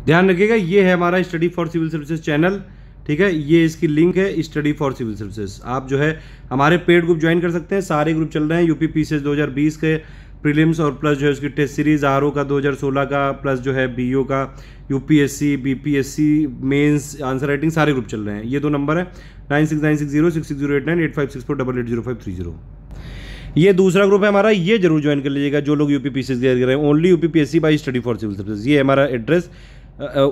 ध्यान रखिएगा, ये है हमारा study for civil services channel, ठीक है। ये इसकी लिंक है, स्टडी फॉर सिविल सर्विसेज। आप जो है हमारे पेड ग्रुप ज्वाइन कर सकते हैं, सारे ग्रुप चल रहे हैं। यूपी पीसीएस 2020 के प्रीलिम्स और प्लस जो है उसकी टेस्ट सीरीज, आरओ का 2016 का, प्लस जो है बीओ का, UPSC, BPSC mains, answer writing, सारे ग्रुप चल रहे हैं। ये 2 नंबर है 9696066089 8564880530। ये दूसरा ग्रुप है हमारा, ये जरूर ज्वाइन कर लीजिएगा जो लोग यूपी पीसीएस कर रहे हैं। Only UP PSC by study for civil services, ये हमारा address.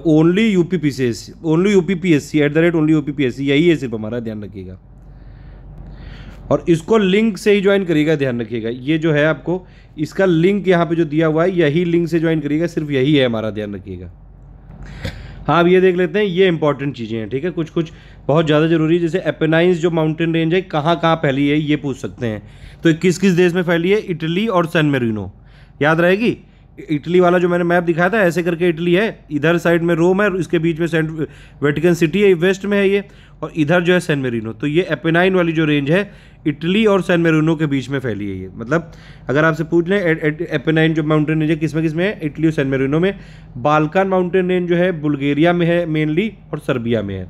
Only UP PCS, only UP PSC @only UP PSC, यही है सिर्फ हमारा, ध्यान रखिएगा। और इसको लिंक से ही ज्वाइन करिएगा, ध्यान रखिएगा। ये जो है आपको इसका लिंक यहाँ पे जो दिया हुआ है, यही लिंक से ज्वाइन करिएगा, सिर्फ यही है हमारा, ध्यान रखिएगा। हाँ, अब ये देख लेते हैं, ये इंपॉर्टेंट चीज़ें हैं, ठीक है। कुछ कुछ बहुत ज़्यादा जरूरी, जैसे एपेनाइन्स जो माउंटेन रेंज है कहाँ कहाँ फैली है, ये पूछ सकते हैं। तो किस किस देश में फैली है? इटली और सैन मेरिनो, याद रहेगी। इटली वाला जो मैंने मैप दिखाया था, ऐसे करके इटली है, इधर साइड में रोम है, इसके बीच में सेंट वेटिकन सिटी है, वेस्ट में है ये, और इधर जो है सैन मेरिनो। तो ये एपेनाइन वाली जो रेंज है, इटली और सैन मेरिनो के बीच में फैली है ये। मतलब अगर आपसे पूछ लें एपेनाइन जो माउंटेन रेंज है किस में है, इटली और सैन मेरिनो में। बाल्कान माउंटेन रेंज जो है बुल्गारिया में है मेनली, और सर्बिया में है।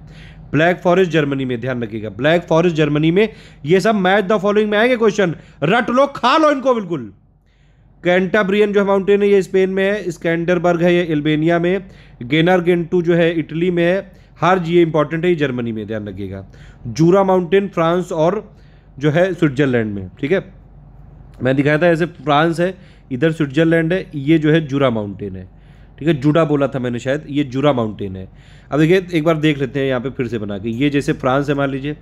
ब्लैक फॉरेस्ट जर्मनी में, ध्यान रखिएगा, ब्लैक फॉरेस्ट जर्मनी में। ये सब मैच द फॉलोइंग में आएंगे क्वेश्चन, रट लो, खा लो इनको बिल्कुल। कैंटाब्रियन जो माउंटेन है ये स्पेन में है, स्कैंडरबर्ग है ये अल्बानिया में, गेनारगेंटू जो है इटली में है, हार्ज ये इंपॉर्टेंट है, ये जर्मनी में, ध्यान रखिएगा। जूरा माउंटेन फ्रांस और जो है स्विट्जरलैंड में, ठीक है। मैं दिखाया था ऐसे, फ्रांस है, इधर स्विट्जरलैंड है, ये जो है जूरा माउंटेन है, ठीक है। जुड़ा बोला था मैंने शायद, ये जूरा माउंटेन है। अब देखिए एक बार देख लेते हैं यहाँ पे फिर से बना के, ये जैसे फ्रांस है मान लीजिए,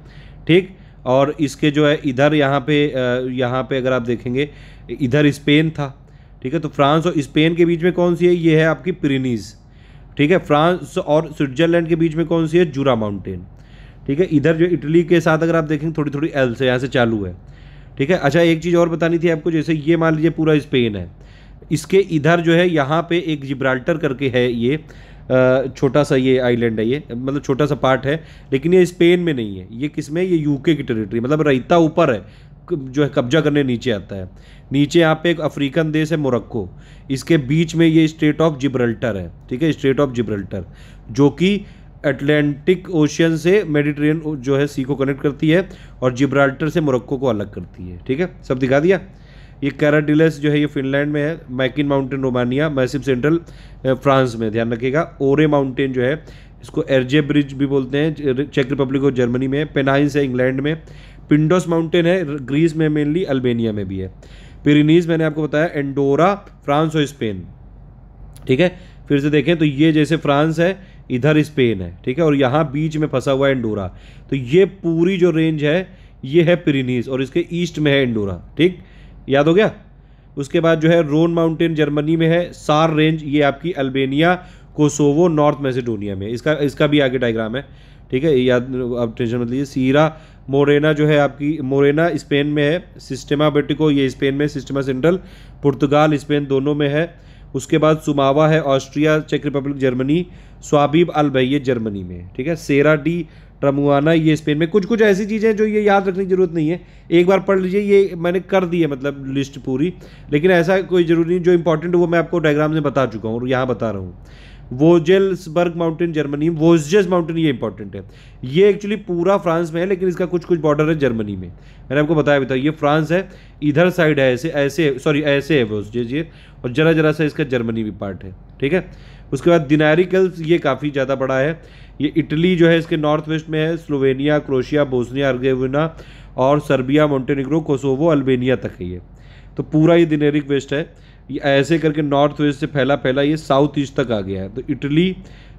ठीक, और इसके जो है इधर यहाँ पे अगर आप देखेंगे इधर स्पेन था, ठीक है। तो फ्रांस और स्पेन के बीच में कौन सी है? ये है आपकी पिरेनीज, ठीक है। फ्रांस और स्विट्जरलैंड के बीच में कौन सी है? जूरा माउंटेन, ठीक है। इधर जो इटली के साथ अगर आप देखेंगे थोड़ी थोड़ी एल से यहाँ से चालू है, ठीक है। अच्छा, एक चीज़ और बतानी थी आपको, जैसे ये मान लीजिए पूरा स्पेन है, इसके इधर जो है यहाँ पे एक जिब्राल्टर करके है, ये छोटा सा ये आइलैंड है, ये मतलब छोटा सा पार्ट है, लेकिन ये स्पेन में नहीं है, ये किस में? ये यूके की टेरिटरी, मतलब रहता ऊपर है, जो है कब्जा करने नीचे आता है। नीचे यहाँ पे एक अफ्रीकन देश है मोरक्को, इसके बीच में ये स्ट्रेट ऑफ जिब्राल्टर है, ठीक है, स्ट्रेट ऑफ जिब्राल्टर, जो कि अटलांटिक ओशियन से मेडिटेरियन जो है सी को कनेक्ट करती है, और जिब्राल्टर से मोरक्को को अलग करती है, ठीक है। सब दिखा दिया। ये कैराडिलस जो है ये फिनलैंड में है, Macin Mountain Romania, Massif Central France में, ध्यान रखिएगा। ओरे माउंटेन जो है इसको एरजे ब्रिज भी बोलते हैं, चेक रिपब्लिक और जर्मनी में। पेनाइन्स है इंग्लैंड में। पिंडोस माउंटेन है ग्रीस में मेनली, अल्बानिया में भी है। पिरेनीज मैंने आपको बताया, एंडोरा, फ्रांस और स्पेन, ठीक है। फिर से देखें तो ये जैसे फ्रांस है, इधर स्पेन है, ठीक है, और यहाँ बीच में फंसा हुआ है एंडोरा। तो ये पूरी जो रेंज है ये है पिरेनीज, और इसके ईस्ट में है एंडोरा, ठीक, याद हो गया। उसके बाद जो है रोन माउंटेन जर्मनी में है। सार रेंज ये आपकी अल्बानिया, कोसोवो, नॉर्थ मैसेडोनिया में, इसका भी आगे डायग्राम है, ठीक है, याद, आप टेंशन मत लीजिए। सीरा मोरेना जो है आपकी, मोरेना स्पेन में है। सिस्टेमा बेटिको ये स्पेन में, सिस्टेमा सेंट्रल पुर्तगाल स्पेन दोनों में है। उसके बाद सुमावा है ऑस्ट्रिया, चेक रिपब्लिक जर्मनी। स्वाबिब अल्ब है ये जर्मनी में, ठीक है। सेरा डी ट्रमुआना ये स्पेन में। कुछ कुछ ऐसी चीज़ें जो ये याद रखने की जरूरत नहीं है, एक बार पढ़ लीजिए, ये मैंने कर दी है मतलब लिस्ट पूरी, लेकिन ऐसा कोई जरूरी नहीं। जो इंपॉर्टेंट है वो मैं आपको डायग्राम में बता चुका हूँ और यहाँ बता रहा हूँ। वोजेल्सबर्ग माउंटेन जर्मनी, वोल्जेस माउंटेन ये इंपॉर्टेंट है, ये एक्चुअली पूरा फ्रांस में है, लेकिन इसका कुछ कुछ बॉर्डर है जर्मनी में, मैंने आपको बताया भी था। ये फ्रांस है, इधर साइड है ऐसे ऐसे, सॉरी ऐसे है वोल्जेस ये, और जरा जरा सा इसका जर्मनी भी पार्ट है, ठीक है। उसके बाद दिनारिकल्स ये काफ़ी ज़्यादा बड़ा है, ये इटली जो है इसके नॉर्थ वेस्ट में है। स्लोवेनिया, क्रोशिया, बोस्निया हर्जेगोविना और सर्बिया, मोंटेनिग्रो, कोसोवो, अल्बानिया तक है ये। तो पूरा ये दिनेरिक वेस्ट है, ये ऐसे करके नॉर्थ वेस्ट से फैला फैला ये साउथ ईस्ट तक आ गया है। तो इटली,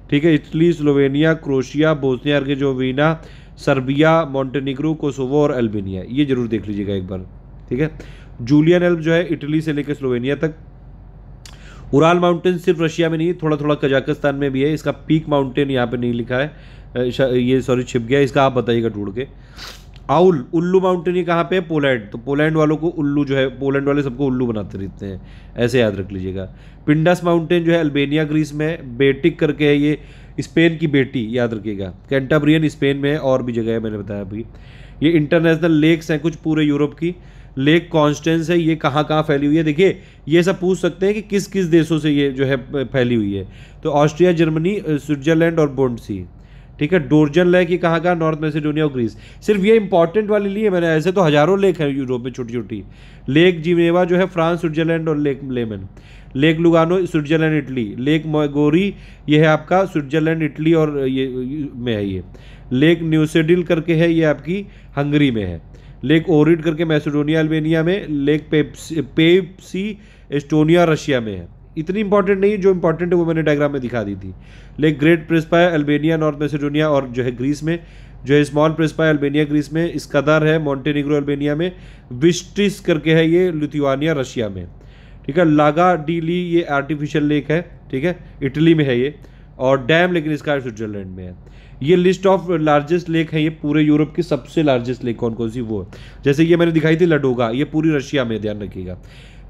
ठीक है, Italy, Slovenia, Croatia, Bosnia Herzegovina, Serbia, Montenegro, Kosovo और अल्बानिया, ये जरूर देख लीजिएगा एक बार, ठीक है। जूलियन एल्प जो है इटली से लेकर स्लोवेनिया तक। उराल माउंटेन सिर्फ रशिया में नहीं, थोड़ा थोड़ा कजाकिस्तान में भी है। इसका पीक माउंटेन यहाँ पे नहीं लिखा है, ये सॉरी छिप गया, इसका आप बताइएगा ढूंढ के। आउल, उल्लू माउंटेन ये कहाँ पे है? पोलैंड। तो पोलैंड वालों को उल्लू जो है, पोलैंड वाले सबको उल्लू बनाते रहते हैं, ऐसे याद रख लीजिएगा। पिंडस माउंटेन जो है अल्बानिया ग्रीस में। बेटिक करके है ये स्पेन की बेटी, याद रखिएगा। कैंटाब्रियन स्पेन में है, और भी जगह है मैंने बताया अभी। ये इंटरनेशनल लेक्स हैं कुछ पूरे यूरोप की। लेक कॉन्स्टेंस है, ये कहाँ कहाँ फैली हुई है। देखिए ये सब पूछ सकते हैं कि किस किस देशों से ये जो है फैली हुई है। तो ऑस्ट्रिया, जर्मनी, स्विट्जरलैंड और बोंड सी। ठीक है, डोरजन लेक ये कहाँ कहाँ, नॉर्थ मैसेडोनिया और ग्रीस। सिर्फ ये इंपॉर्टेंट वाली ली है मैंने, ऐसे तो हजारों लेक है यूरोप में छोटी छोटी। लेक जिनेवा जो है फ्रांस, स्विट्जरलैंड और Lake Leman. Lake Lugano Switzerland Italy. Lake Maggiore ये है आपका स्विट्जरलैंड इटली और ये में है ये। लेक न्यूसेडिल करके है ये आपकी हंगरी में है। लेक ओरिड करके मैसेडोनिया अल्बेनिया में। लेक पेप्सी एस्टोनिया रशिया में है। इतनी इंपॉर्टेंट नहीं, जो इंपॉर्टेंट है वो मैंने डायग्राम में दिखा दी थी। Lake Great Prespa Albania North Macedonia और जो है ग्रीस में। जो है स्मॉल प्रेस्पाय अल्बेनिया ग्रीस में। स्कदर है मॉन्टेनिग्रो अल्बेनिया में। विस्टिस करके है ये लिथुआनिया रशिया में। ठीक है, लागा डी ली ये आर्टिफिशियल लेक है। ठीक है, इटली में है ये। और डैम लेकिन इसका स्विट्जरलैंड में है। ये लिस्ट ऑफ लार्जेस्ट लेक है, ये पूरे यूरोप की सबसे लार्जेस्ट लेक कौन कौन सी वो है। जैसे ये मैंने दिखाई थी लडोगा, ये पूरी रशिया में, ध्यान रखिएगा।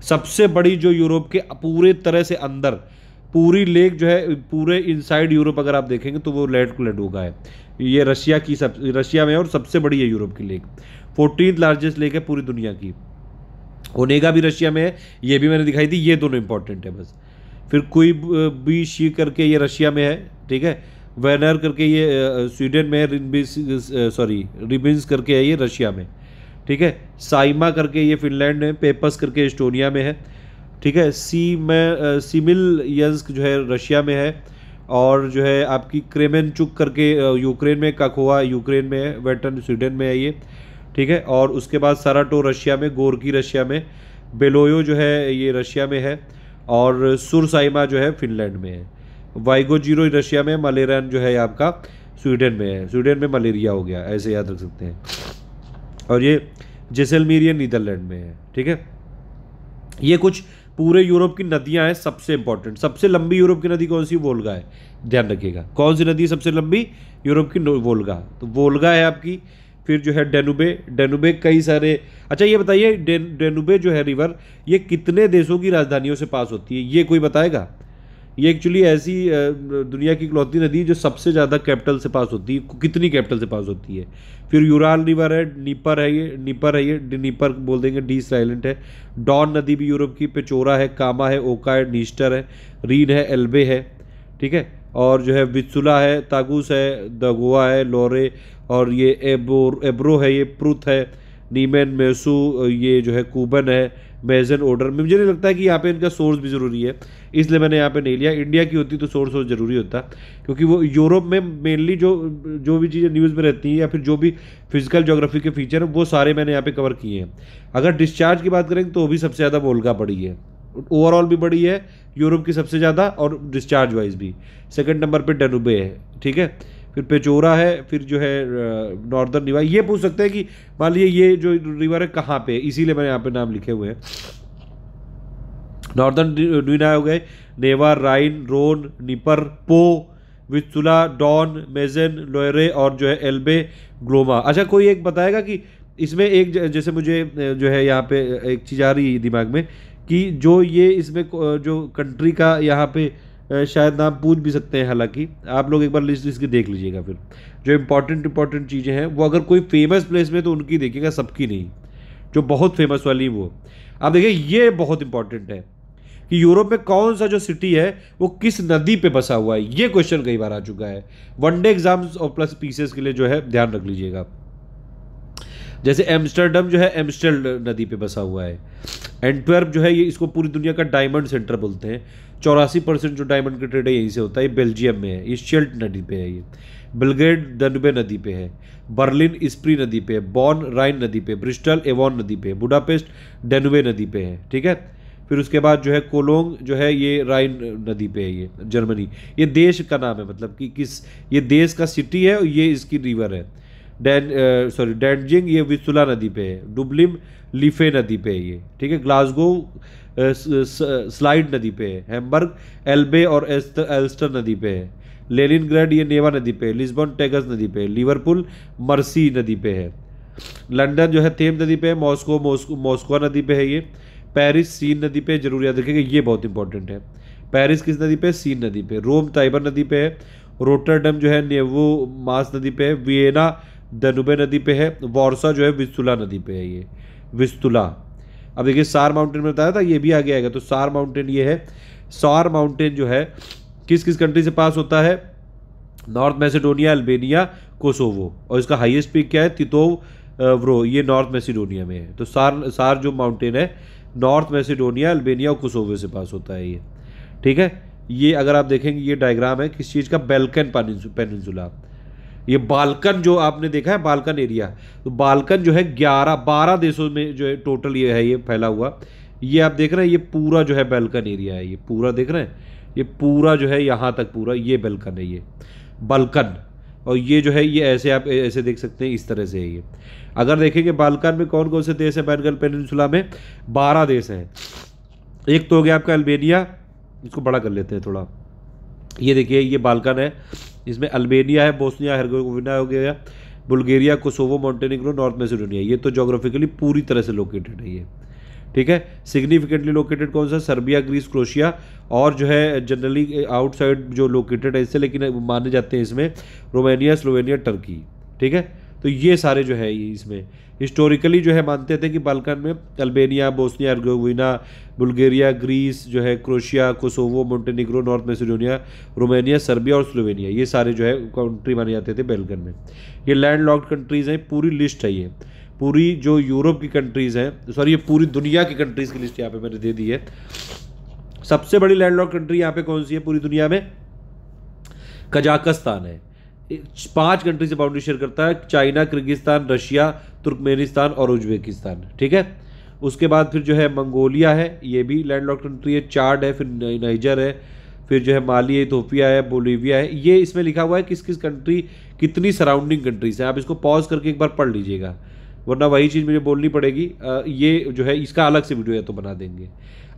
सबसे बड़ी जो यूरोप के पूरे तरह से अंदर पूरी लेक जो है पूरे इनसाइड यूरोप अगर आप देखेंगे तो वो लेक लडोगा है। ये रशिया की रशिया में है और सबसे बड़ी है यूरोप की लेक। 14th लार्जेस्ट लेक है पूरी दुनिया की। ओनेगा भी रशिया में है, ये भी मैंने दिखाई थी। ये दोनों इंपॉर्टेंट है बस। फिर कोई बी शी करके ये रशिया में है। ठीक है, वेनर करके ये स्वीडन में है। रिबिन्स करके है ये रशिया में। ठीक है, साइमा करके ये फिनलैंड में। पेपस करके एस्टोनिया में है। ठीक है, सिमिल यंस्क जो है रशिया में है। और जो है आपकी क्रेमेनचुक करके यूक्रेन में। काकोवा यूक्रेन में है। वेटन स्वीडन में है ये। ठीक है, और उसके बाद साराटो रशिया में। गोरकी रशिया में। बेलोयो जो है ये रशिया में है। और सुरसाइमा जो है फिनलैंड में है। वाइगोजीरो रशिया में। मलेरियन जो है आपका स्वीडन में है। स्वीडन में मलेरिया हो गया, ऐसे याद रख सकते हैं। और ये जैसलमेर ये नीदरलैंड में है। ठीक है, ये कुछ पूरे यूरोप की नदियां हैं सबसे इंपॉर्टेंट। सबसे लंबी यूरोप की नदी कौन सी, वोल्गा है, ध्यान रखिएगा। कौन सी नदी सबसे लंबी यूरोप की, वोल्गा। तो वोल्गा है आपकी। फिर जो है डेनुबे। डेनुबे कई सारे, अच्छा ये बताइए डेनुबे जो है रिवर, ये कितने देशों की राजधानियों से पास होती है, ये कोई बताएगा। ये एक्चुअली ऐसी दुनिया की इकलौती नदी जो सबसे ज़्यादा कैपिटल से पास होती है। कितनी कैपिटल से पास होती है। फिर यूराल रिवर है। नीपर है ये। नीपर बोल देंगे, डी साइलेंट है। डॉन नदी भी यूरोप की। पेचोरा है। कामा है। ओका है। नीस्टर है। रीन है। एल्बे है। ठीक है, और जो है वित्सुला है। तागुस है। दगोआ है। लोरे और ये एब्रो है। ये प्रुथ है। नीमेन मेसू ये जो है कूबन है। मेजन ऑर्डर में मुझे नहीं लगता है कि यहाँ पे इनका सोर्स भी ज़रूरी है, इसलिए मैंने यहाँ पे नहीं लिया। इंडिया की होती तो सोर्स ज़रूरी होता, क्योंकि वो यूरोप में मेनली जो भी चीज़ें न्यूज़ में रहती हैं या फिर जो भी फिजिकल ज्योग्राफी के फीचर हैं वो सारे मैंने यहाँ पे कवर किए हैं। अगर डिस्चार्ज की बात करें तो भी सबसे ज़्यादा वोल्गा बड़ी है, ओवरऑल भी बड़ी है यूरोप की सबसे ज़्यादा, और डिस्चार्ज वाइज भी। सेकंड नंबर पे डेनुबे है। ठीक है, फिर पेचोरा है। फिर जो है नॉर्दर्न रिवर। ये पूछ सकते हैं कि मान लीजिए ये जो रिवर है कहाँ पे, इसीलिए मैंने यहाँ पे नाम लिखे हुए हैं। नॉर्दर्न ड्यूना हो गए नेवा, राइन, रोन, निपर, पो, वित्सुला, डॉन, मेजन, लोयरे और जो है एल्बे, ग्लोमा। अच्छा कोई एक बताएगा कि इसमें एक जैसे मुझे जो है यहाँ पे एक चीज़ आ रही है दिमाग में कि जो ये इसमें जो कंट्री का यहाँ पे शायद नाम पूछ भी सकते हैं, हालांकि आप लोग एक बार लिस्ट इसकी देख लीजिएगा। फिर जो इंपॉर्टेंट चीज़ें हैं वो अगर कोई फेमस प्लेस में तो उनकी देखिएगा, सबकी नहीं। जो बहुत फेमस वाली वो आप देखिए, ये बहुत इंपॉर्टेंट है कि यूरोप में कौन सा जो सिटी है वो किस नदी पे बसा हुआ है। ये क्वेश्चन कई बार आ चुका है वनडे एग्जाम्स और प्लस पीसेस के लिए, जो है ध्यान रख लीजिएगा। जैसे एम्स्टर्डम जो है एम्स्टेल नदी पे बसा हुआ है। एंटवर्प जो है ये, इसको पूरी दुनिया का डायमंड सेंटर बोलते हैं। 84% जो डायमंड का ट्रेड है यहीं से होता है। ये बेल्जियम में है। ये शेल्ट नदी पे है। ये बेलग्रेड दनुबे नदी पे है। बर्लिन स्प्री नदी पे है। बॉन राइन नदी पे। ब्रिस्टल एवॉन नदी पे। बुडापेस्ट डेनुबे नदी पे है। ठीक है, फिर उसके बाद जो है कोलोंग जो है ये राइन नदी पे है। ये जर्मनी, ये देश का नाम है, मतलब कि किस, ये देश का सिटी है और ये इसकी रिवर है। डैनजिंग ये वित्सुला नदी पे है। डुबलिन लीफे नदी पे है ये। ठीक है, ग्लासगो स्लाइड नदी पे है। हैम्बर्ग एल्बे और एल्स्टर नदी पे है। लेनिनग्रेड ये नेवा नदी पे है। लिस्बन टेगस नदी पे है। लिवरपूल मर्सी नदी पे है। लंदन जो है थेम नदी पे है। मॉस्को नदी पे है ये। पेरिस सीन नदी पे, जरूर याद रखिएगा, ये बहुत इंपॉर्टेंट है। पेरिस किस नदी पे, सीन नदी पे। रोम टाइबर नदी पे है। रोटरडम जो है नेवो मास नदी पे है। वियना दनुबे नदी पे है। वार्सा जो है विस्तुला नदी पे है। ये विस्तुला अब देखिए सार माउंटेन में बताया था, ये भी आगे आएगा। तो सार माउंटेन ये है, सार माउंटेन जो है किस किस कंट्री से पास होता है? North Macedonia, Albania, Kosovo. और इसका हाईएस्ट पीक क्या है? तितोव व्रो, ये नॉर्थ मैसेडोनिया में है। तो सार जो माउंटेन है नॉर्थ मैसेडोनिया, अल्बेनिया और कोसोवो से पास होता है ये, ठीक है। ये अगर आप देखेंगे ये डायग्राम है किस चीज़ का? Balkan peninsula. ये बाल्कन जो आपने देखा है, बाल्कन एरिया, तो बाल्कन जो है 12 देशों में जो है टोटल ये है, ये फैला हुआ। ये आप देख रहे हैं, ये पूरा जो है बाल्कन एरिया है, ये पूरा देख रहे हैं, ये पूरा जो है यहाँ तक पूरा ये बाल्कन है, ये बाल्कन। और ये जो है ये ऐसे आप ऐसे देख सकते हैं, इस तरह से है ये। अगर देखेंगे बाल्कन में कौन कौन से देश हैं, बाल्कन पेनिनसुला में 12 देश हैं। एक तो हो गया आपका अल्बेनिया, इसको बड़ा कर लेते हैं थोड़ा। ये देखिए ये बाल्कन है, इसमें अल्बेनिया है, बोस्निया हर्जेगोविना हो गया, Bulgaria, Kosovo, Montenegro, North Macedonia. ये तो ज्योग्राफिकली पूरी तरह से लोकेटेड है ये, ठीक है। सिग्निफिकेंटली लोकेटेड कौन सा? Serbia, Greece, Croatia. और जो है जनरली आउटसाइड जो लोकेटेड है इससे, लेकिन माने जाते हैं इसमें रोमानिया, स्लोवेनिया, टर्की, ठीक है। तो ये सारे जो है ये इसमें हिस्टोरिकली जो है मानते थे कि बाल्कन में Albania, Bosnia Herzegovina, Bulgaria, Greece जो है, Croatia, Kosovo, Montenegro, North Macedonia, Romania, Serbia और स्लोवेनिया, ये सारे जो है कंट्री माने जाते थे बाल्कन में। ये लैंड लॉक्ड कंट्रीज़ हैं, पूरी लिस्ट है ये, पूरी जो यूरोप की कंट्रीज़ हैं, सॉरी ये पूरी दुनिया की कंट्रीज़ की लिस्ट यहाँ पे मैंने दे दी है। सबसे बड़ी लैंड लॉक्ड कंट्री यहाँ पे कौन सी है पूरी दुनिया में? कजाकिस्तान है। 5 कंट्री से बाउंड्री शेयर करता है, चाइना, किर्गिस्तान, रशिया, तुर्कमेनिस्तान और उज्बेकिस्तान, ठीक है। उसके बाद फिर जो है मंगोलिया है, ये भी लैंड लॉक्ड कंट्री है। चाड है, फिर नाइजर है, फिर जो है माली है, इथोपिया है, बोलीविया है। ये इसमें लिखा हुआ है किस किस कंट्री, कितनी सराउंडिंग कंट्रीज है। आप इसको पॉज करके एक बार पढ़ लीजिएगा, वरना वही चीज़ मुझे बोलनी पड़ेगी। ये जो है इसका अलग से वीडियो है तो बना देंगे।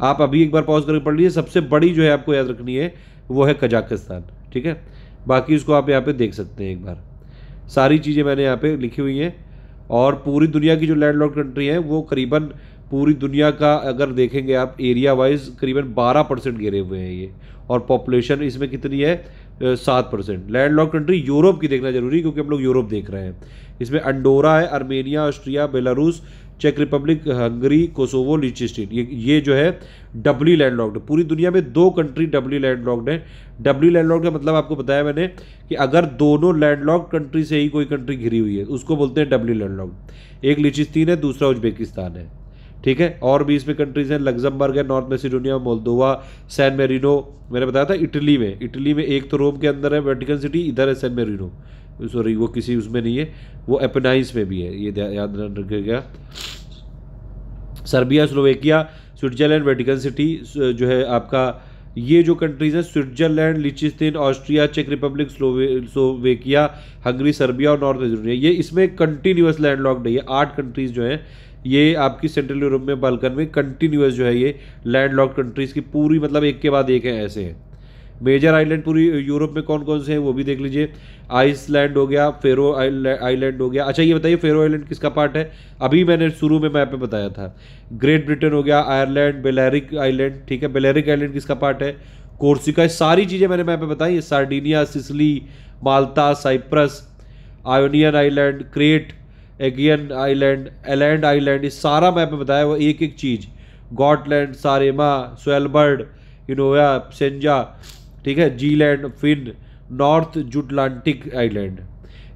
आप अभी एक बार पॉज करके पढ़ लीजिए। सबसे बड़ी जो है आपको याद रखनी है वो है कजाकिस्तान, ठीक है। बाकी उसको आप यहाँ पे देख सकते हैं एक बार, सारी चीज़ें मैंने यहाँ पे लिखी हुई हैं। और पूरी दुनिया की जो लैंडलॉक्ड कंट्री है वो करीबन पूरी दुनिया का अगर देखेंगे आप एरिया वाइज करीबन 12% घेरे हुए हैं ये। और पॉपुलेशन इसमें कितनी है? 7%। लैंडलॉक्ड कंट्री यूरोप की देखना जरूरी, क्योंकि हम लोग यूरोप देख रहे हैं। इसमें अंडोरा है, अर्मेनिया, ऑस्ट्रिया, बेलारूस, चेक रिपब्लिक, हंगरी, कोसोवो, लिechtenstein, ये जो है डबली लैंडलॉक्ड है। पूरी दुनिया में 2 कंट्री डबली लैंडलॉक्ड है। डबली लैंडलॉक्ड का मतलब आपको बताया मैंने कि अगर दोनों लैंडलॉक्ड कंट्री से ही कोई कंट्री घिरी हुई है उसको बोलते हैं डबली लैंडलॉक्ड। एक लिechtenstein है, दूसरा उज्बेकिस्तान है, ठीक है। और भी इसमें कंट्रीज हैं, लग्जमबर्ग है, North Macedonia, Moldova, San Marino, मैंने बताया था इटली में एक तो रोम के अंदर है वेटिकन सिटी, इधर है सैन मेरिनो, सॉरी वो किसी उसमें नहीं है, वो एपेनाइंस में भी है, ये याद रखिएगा। Serbia, Slovakia, Switzerland, Vatican City जो है आपका, ये जो कंट्रीज हैं स्विट्जरलैंड, लिechtenstein, ऑस्ट्रिया, चेक रिपब्लिक, स्लोवेकिया, हंगरी, सर्बिया और नॉर्थ मैसेडोनिया, ये इसमें कंटिन्यूअस लैंडलॉक्ड है। ये 8 कंट्रीज जो हैं ये आपकी सेंट्रल यूरोप में बाल्कन में कंटिन्यूअस जो है ये लैंडलॉक्ड कंट्रीज की पूरी मतलब एक के बाद एक है ऐसे हैं। मेजर आइलैंड पूरी यूरोप में कौन कौन से हैं वो भी देख लीजिए। आइसलैंड हो गया, फेरो आइलैंड हो गया। अच्छा ये बताइए फेरो आइलैंड किसका पार्ट है? अभी मैंने शुरू में मैप पे बताया था। ग्रेट ब्रिटेन हो गया, आयरलैंड, बेलेरिक आइलैंड, ठीक है। बेलेरिक आइलैंड किसका पार्ट है? कोर्सिका। सारी चीज़ें मैंने मैप पे बताई, Sardinia, Sicily, Malta, Cyprus, Ionian Island, Crete, Aegean Island, Aland Island, ये सारा मैप में बताया हुआ एक एक चीज़। गॉटलैंड, सारेमा, स्वेलबर्ड, इनोवा, सेंजा, ठीक है, जीलैंड, फिन, नॉर्थ जुटलांटिक आइलैंड।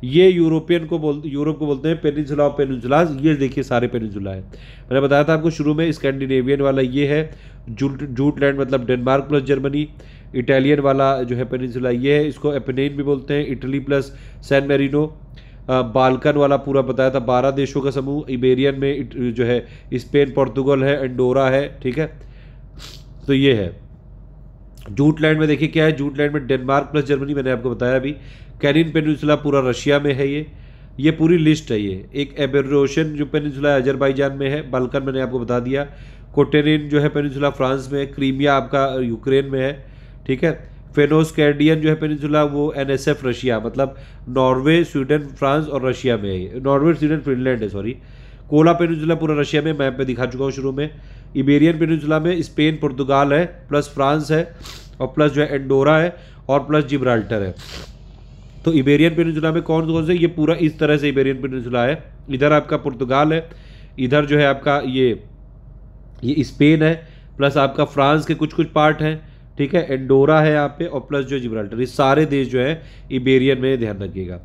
ये यूरोप को बोलते हैं पेनिनसुला ऑफ पेनिनसुलाज। ये देखिए सारे पेनिनसुला है। मैंने बताया था आपको शुरू में, स्कैंडिनेवियन वाला ये है, जूटलैंड मतलब डेनमार्क प्लस जर्मनी। इटालियन वाला जो है पेनिनसुला ये है, इसको एपेनेन भी बोलते हैं, Italy plus San Marino. Balkan वाला पूरा बताया था 12 देशों का समूह। इबेरियन में जो है स्पेन, पोर्तुगल है, अंडोरा है, ठीक है। तो ये है। जूटलैंड में देखिए क्या है, जूटलैंड में डेनमार्क प्लस जर्मनी, मैंने आपको बताया अभी। कैनिन पेनिनसुला पूरा रशिया में है ये पूरी लिस्ट है ये। एक एबेरोशन जो पेनिनसुला अजरबैजान में है, बाल्कन मैंने आपको बता दिया। कोटेरिन जो है पेनिनसुला फ्रांस में है, क्रीमिया आपका यूक्रेन में है, ठीक है। फेनोस्कैडियन जो है पेनिनसुला वो NSF रशिया मतलब नॉर्वे, स्वीडन, फ्रांस और रशिया में है। नॉर्वे, स्वीडन, फिनलैंड है, सॉरी। कोला पेनिनसुला पूरा रशिया में, मैप पे दिखा चुका हूँ शुरू में। इबेरियन पेनिनसुला में स्पेन, पुर्तगाल है, प्लस फ्रांस है, और प्लस जो है एंडोरा है, और प्लस जिब्राल्टर है। तो इबेरियन पेनिनसुला में कौन कौन से, ये पूरा इस तरह से इबेरियन पेनिनसुला है। इधर आपका पुर्तगाल है, इधर जो है आपका ये ये स्पेन है, प्लस आपका फ्रांस के कुछ कुछ पार्ट हैं, ठीक है, एंडोरा है यहाँ पे, और प्लस जो जिब्राल्टर, ये सारे देश जो है इबेरियन में, ध्यान रखिएगा।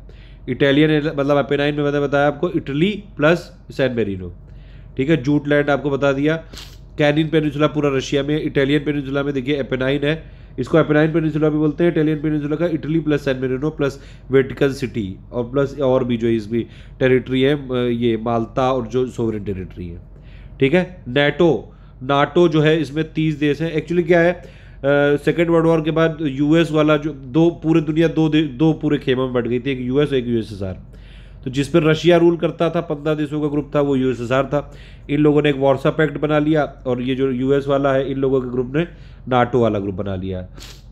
इटालियन मतलब अपेनाइन में मैंने बताया आपको, इटली प्लस सैन मेरिनो, ठीक है। जूटलैंड आपको बता दिया। कैनिन पेनिनसुला पूरा रशिया में, इटालियन पेनिनसुला में देखिए एपेनाइन है, इसको एपेनाइन पेनिनसुला भी बोलते हैं। इटालियन पेनिनसुला का Italy plus San Marino plus Vatican City, और प्लस और भी जो इसमें टेरिटरी है, ये माल्टा और जो सोवरेन टेरिटरी है, ठीक है। नाटो जो है इसमें 30 देश हैं। एक्चुअली क्या है, सेकेंड वर्ल्ड वॉर के बाद यूएस वाला जो दो पूरी दुनिया दो पूरे खेमे में बढ़ गई थी, एक यूएस एक यूएसएसआर। तो जिस पर रशिया रूल करता था, 15 देशों का ग्रुप था, वो यूएसएसआर था। इन लोगों ने एक वार्सा पैक्ट बना लिया, और ये जो यूएस वाला है, इन लोगों के ग्रुप ने नाटो वाला ग्रुप बना लिया।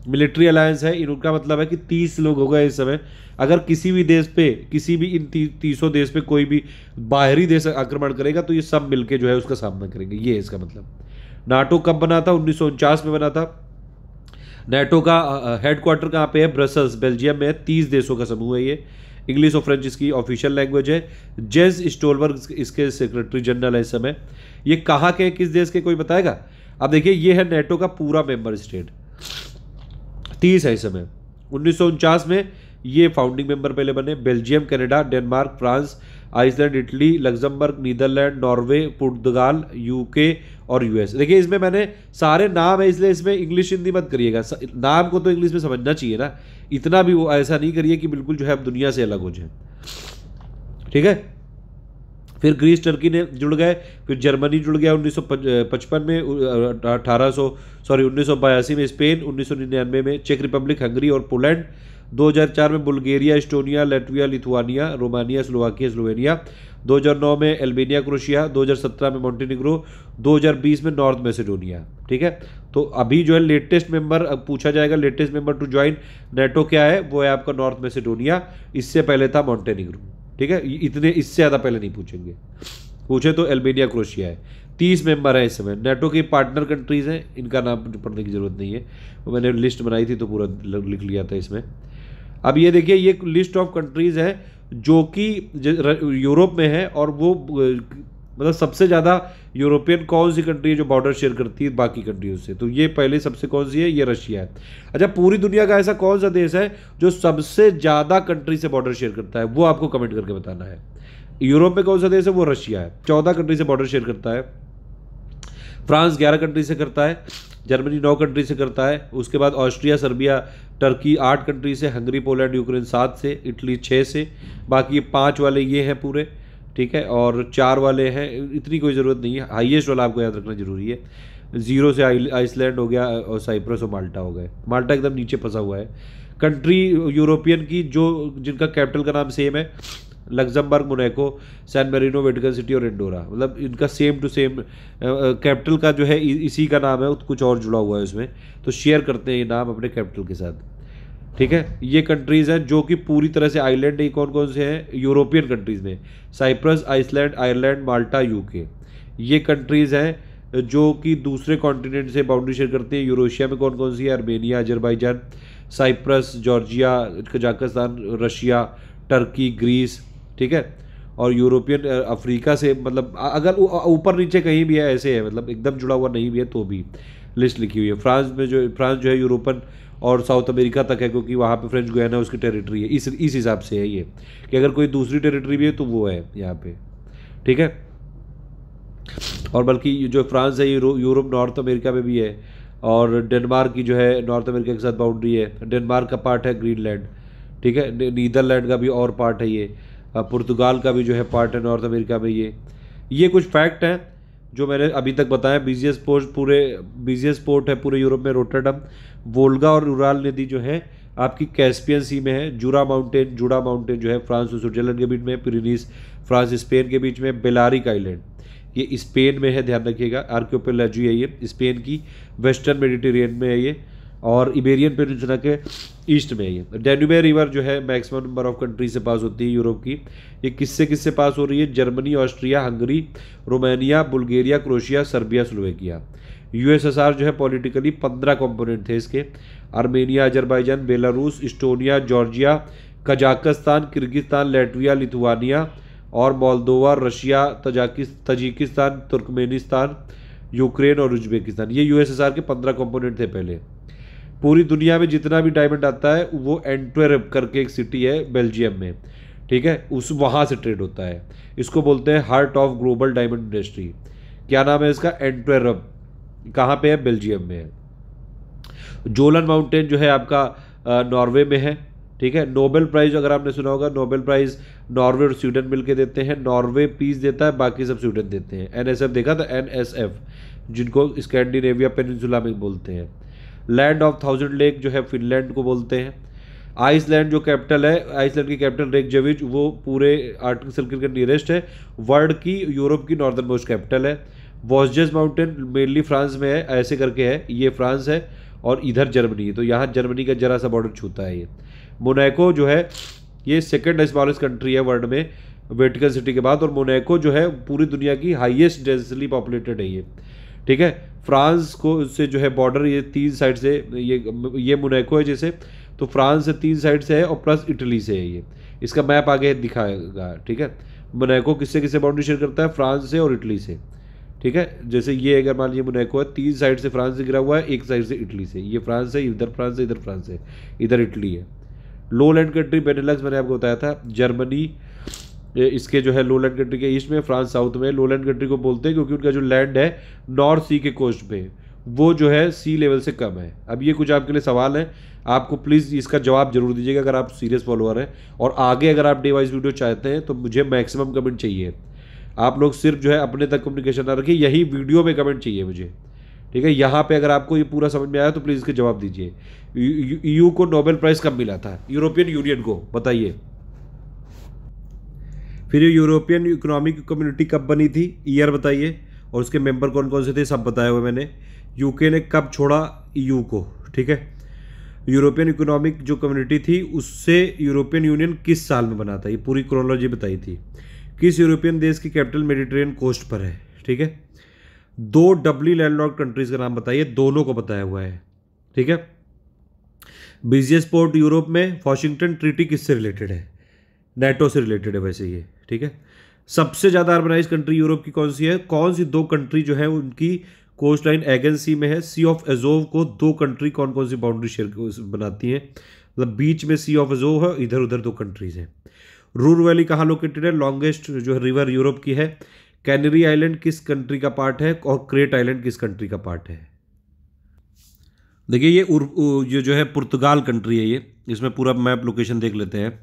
मिलिट्री अलायंस है, इनका मतलब है कि 30 लोग हो गए इस समय। अगर किसी भी देश पे, किसी भी इन 30 देश पे कोई भी बाहरी देश आक्रमण करेगा, तो ये सब मिलके जो है उसका सामना करेंगे, ये है इसका मतलब। नाटो कब बना था? 1949 में बना था। नाटो का हेडक्वार्टर कहाँ पे है? ब्रसल्स, बेल्जियम में है। 30 देशों का समूह है ये। इंग्लिश और फ्रेंच इसकी ऑफिशियल लैंग्वेज है। जेंस स्टोलबर्ग इसके सेक्रेटरी जनरल है इस समय। ये कहाँ के, किस देश के, कोई बताएगा? अब देखिए, ये है नाटो का पूरा मेंबर स्टेट, 30 है इस समय। 1949 में ये फाउंडिंग मेंबर पहले बने। Belgium, Canada, Denmark, France, Iceland, Italy, Luxembourg, Netherland, Norway, Portugal, UK और यूएस। देखिए, इसमें मैंने सारे नाम है, इसलिए इसमें इंग्लिश हिंदी मत करिएगा, नाम को तो इंग्लिश में समझना चाहिए ना, इतना भी वो ऐसा नहीं करिए कि बिल्कुल जो है अब दुनिया से अलग हो जाए, ठीक है। फिर ग्रीस, टर्की ने जुड़ गए। फिर जर्मनी जुड़ गया 1955 में, 1982 में स्पेन, 1999 में चेक रिपब्लिक, हंगरी और पोलैंड, 2004 में Bulgaria, Estonia, Latvia, Lithuania, Romania, Slovakia, Slovenia, 2009 में अल्बानिया, क्रोएशिया, 2017 में मोंटेनिग्रो, 2020 में नॉर्थ मैसेडोनिया, ठीक है। तो अभी जो है लेटेस्ट मेंबर, अब पूछा जाएगा latest member to join NATO क्या है, वो है आपका नॉर्थ मैसेडोनिया। इससे पहले था मोंटेनिग्रो, ठीक है। इतने, इससे ज़्यादा पहले नहीं पूछेंगे, पूछे तो अल्बानिया, क्रोएशिया है। 30 मेंबर है इस समय। नाटो की पार्टनर कंट्रीज़ हैं, इनका नाम पढ़ने की जरूरत नहीं है, वो मैंने लिस्ट बनाई थी तो पूरा लिख लिया था इसमें। अब ये देखिए, ये लिस्ट ऑफ कंट्रीज़ है जो कि यूरोप में है, और वो मतलब सबसे ज़्यादा यूरोपियन कौन सी कंट्री है जो बॉर्डर शेयर करती है बाकी कंट्रियों से, तो ये पहले सबसे कौन सी है? ये रशिया है। अच्छा, पूरी दुनिया का ऐसा कौन सा देश है जो सबसे ज़्यादा कंट्री से बॉर्डर शेयर करता है? वो आपको कमेंट करके बताना है। यूरोप में कौन सा देश है? वो रशिया है, 14 कंट्री से बॉर्डर शेयर करता है। फ्रांस 11 कंट्री से करता है। जर्मनी 9 कंट्री से करता है। उसके बाद ऑस्ट्रिया, सर्बिया, टर्की 8 कंट्री से, हंगरी, पोलैंड, यूक्रेन 7 से, इटली 6 से, बाकी 5 वाले ये हैं पूरे, ठीक है, और 4 वाले हैं, इतनी कोई ज़रूरत नहीं है। हाईएस्ट वाला आपको याद रखना जरूरी है। 0 से आइसलैंड हो गया, और साइप्रस और माल्टा हो गए। माल्टा एकदम नीचे फंसा हुआ है। कंट्री यूरोपियन की जो जिनका कैपिटल का नाम सेम है, Luxembourg, Monaco, San Marino, Vatican City और एंडोरा, मतलब इनका सेम टू सेम कैपिटल का जो है इसी का नाम है, कुछ और जुड़ा हुआ है उसमें, तो शेयर करते हैं ये नाम अपने कैपिटल के साथ, ठीक है। ये कंट्रीज़ हैं जो कि पूरी तरह से आइलैंड, ये कौन कौन से हैं? यूरोपियन कंट्रीज़ में साइप्रस, आइसलैंड, आयरलैंड, माल्टा, यूके। ये कंट्रीज़ हैं जो कि दूसरे कॉन्टिनेंट से बाउंड्री शेयर करते हैं। यूरोशिया में कौन कौन सी है? Armenia, Azerbaijan, Cyprus, Georgia, Kazakhstan, Russia, Turkey, Greece, ठीक है। और यूरोपियन अफ्रीका से, मतलब अगर ऊपर नीचे कहीं भी है ऐसे है, मतलब एकदम जुड़ा हुआ नहीं भी है तो भी लिस्ट लिखी हुई है। फ्रांस जो है यूरोपन और साउथ अमेरिका तक है, क्योंकि वहाँ पे फ्रेंच गुयाना उसकी टेरिटरी है। इस हिसाब से है ये कि अगर कोई दूसरी टेरिटरी भी है तो वो है यहाँ पे, ठीक है। और बल्कि जो फ्रांस है ये यूरोप, नॉर्थ अमेरिका में भी है। और डेनमार्क की जो है नॉर्थ अमेरिका के साथ बाउंड्री है। डेनमार्क का पार्ट है ग्रीनलैंड, ठीक है। नीदरलैंड का भी और पार्ट है ये। पुर्तगाल का भी जो है पार्ट है नॉर्थ अमेरिका में। ये कुछ फैक्ट हैं जो मैंने अभी तक बताया। बिजिएस्ट पोर्ट है पूरे यूरोप में रोटरडम। वोल्गा और उराल नदी जो है आपकी कैस्पियन सी में है। जुड़ा माउंटेन जो है फ्रांस और स्विट्जरलैंड के बीच में। पिरेनीज फ्रांस स्पेन के बीच में। बेलारिक आइलैंड ये स्पेन में है, ध्यान रखिएगा। आर्कियोपेलाजी है ये स्पेन की, वेस्टर्न मेडिटेरियन में है ये, और इबेरियन पेनिनसुला के ईस्ट में है ये। डैन्यूबे रिवर जो है मैक्सिमम नंबर ऑफ कंट्री से पास होती है यूरोप की। ये किससे पास हो रही है? Germany, Austria, Hungary, Romania, Bulgaria, Croatia, Serbia, Slovakia. USSR जो है पॉलिटिकली 15 कंपोनेंट थे इसके। Armenia, Azerbaijan, Belarus, Estonia, Georgia, Kazakhstan, Kyrgyzstan, Latvia, Lithuania और Moldova, Russia, Tajikistan, Turkmenistan, Ukraine और उज्बेकिस्तान। ये यूएसएसआर के 15 कंपोनेंट थे पहले। पूरी दुनिया में जितना भी डायमंड आता है वो एंटवर्प करके एक सिटी है बेल्जियम में, ठीक है, उस वहाँ से ट्रेड होता है। इसको बोलते हैं heart of global diamond industry. क्या नाम है इसका? एंटवर्प। कहाँ पे है? बेल्जियम में है। जोलन माउंटेन जो है आपका नॉर्वे में है, ठीक है। नोबेल प्राइज अगर आपने सुना होगा, नोबेल प्राइज नॉर्वे और स्वीडन मिलकर देते हैं। नॉर्वे पीस देता है, बाकी सब स्वीडन देते हैं। एनएसएफ देखा था, एनएसएफ, जिनको स्कैंडिनेविया पेनिनसुला में बोलते हैं। लैंड ऑफ 1000 लेक जो है फिनलैंड को बोलते हैं। आइसलैंड जो कैपिटल है, आइसलैंड की कैपिटल रेकजाविक, वो पूरे आर्कटिक सर्किल के नियरेस्ट है। वर्ल्ड की, यूरोप की नॉर्दर्न मोस्ट कैपिटल है। वॉस्जेस माउंटेन मेनली फ्रांस में है, ऐसे करके है, ये फ्रांस है और इधर जर्मनी है, तो यहाँ जर्मनी का जरा सा बॉर्डर छूता है ये। मोनाको जो है ये सेकंड स्मॉलेस्ट कंट्री है वर्ल्ड में वेटिकन सिटी के बाद, और मोनाको जो है पूरी दुनिया की हाईएस्ट डेंसली पॉपुलेटेड है ये, ठीक है। फ्रांस को से जो है बॉर्डर ये 3 साइड से, ये मोनाको है जैसे, तो फ्रांस से 3 साइड से है और प्लस इटली से है ये। इसका मैप आगे दिखाएगा, ठीक है। मोनाको किससे किससे बाउंड्री शेयर करता है? फ्रांस से और इटली से, ठीक है। जैसे ये अगर मान लीजिए मोनाको है, 3 साइड से फ्रांस से घिरा हुआ है, 1 साइड से इटली से। ये फ्रांस है, इधर फ्रांस है, इधर फ्रांस है, इधर इटली है। लो लैंड कंट्री बेनेलक्स मैंने आपको बताया था, जर्मनी इसके जो है लो लैंड कंट्री के ईस्ट में, फ्रांस साउथ में। लो लैंड कंट्री को बोलते हैं क्योंकि उनका जो लैंड है नॉर्थ सी के कोस्ट पे, वो जो है सी लेवल से कम है। अब ये कुछ आपके लिए सवाल है, आपको प्लीज़ इसका जवाब जरूर दीजिएगा अगर आप सीरियस फॉलोअर हैं। और आगे अगर आप डे वाइज वीडियो चाहते हैं तो मुझे मैक्सिमम कमेंट चाहिए। आप लोग सिर्फ जो है अपने तक कम्युनिकेशन ना रखिए, यही वीडियो में कमेंट चाहिए मुझे, ठीक है। यहाँ पे अगर आपको ये पूरा समझ में आया तो प्लीज़ इसके जवाब दीजिए। ईयू को नोबेल प्राइज़ कब मिला था? यूरोपियन यूनियन को, बताइए। फिर ये यूरोपियन इकोनॉमिक कम्युनिटी कब बनी थी? ईयर बताइए, और उसके मेंबर कौन कौन से थे सब बताया हुआ मैंने। यूके ने कब छोड़ा ईयू को, ठीक है। यूरोपियन इकोनॉमिक जो कम्युनिटी थी उससे यूरोपियन यूनियन किस साल में बना था? ये पूरी क्रोनोलॉजी बताई थी। किस यूरोपियन देश की कैपिटल मेडिटेरियन कोस्ट पर है, ठीक है। 2 डबली लैंडलॉक्ड कंट्रीज का नाम बताइए, दोनों को बताया हुआ है, ठीक है। बिजिएस्ट पोर्ट यूरोप में वॉशिंगटन ट्रीटी किससे रिलेटेड है? नेटो से रिलेटेड है वैसे ये, ठीक है। सबसे ज़्यादा अर्बनाइज कंट्री यूरोप की कौन सी है? कौन सी 2 कंट्री जो है उनकी कोस्ट लाइन एगन सी में है? सी ऑफ एजोव को 2 कंट्री कौन कौन सी बाउंड्री शेयर बनाती हैं? मतलब बीच में सी ऑफ एजोव है, इधर उधर 2 कंट्रीज हैं। रूर वैली कहाँ लोकेटेड है? लॉन्गेस्ट जो है रिवर यूरोप की है। कैनरी आइलैंड किस कंट्री का पार्ट है? और क्रेट आइलैंड किस कंट्री का पार्ट है? देखिए ये जो है पुर्तगाल कंट्री है ये, इसमें पूरा मैप लोकेशन देख लेते हैं।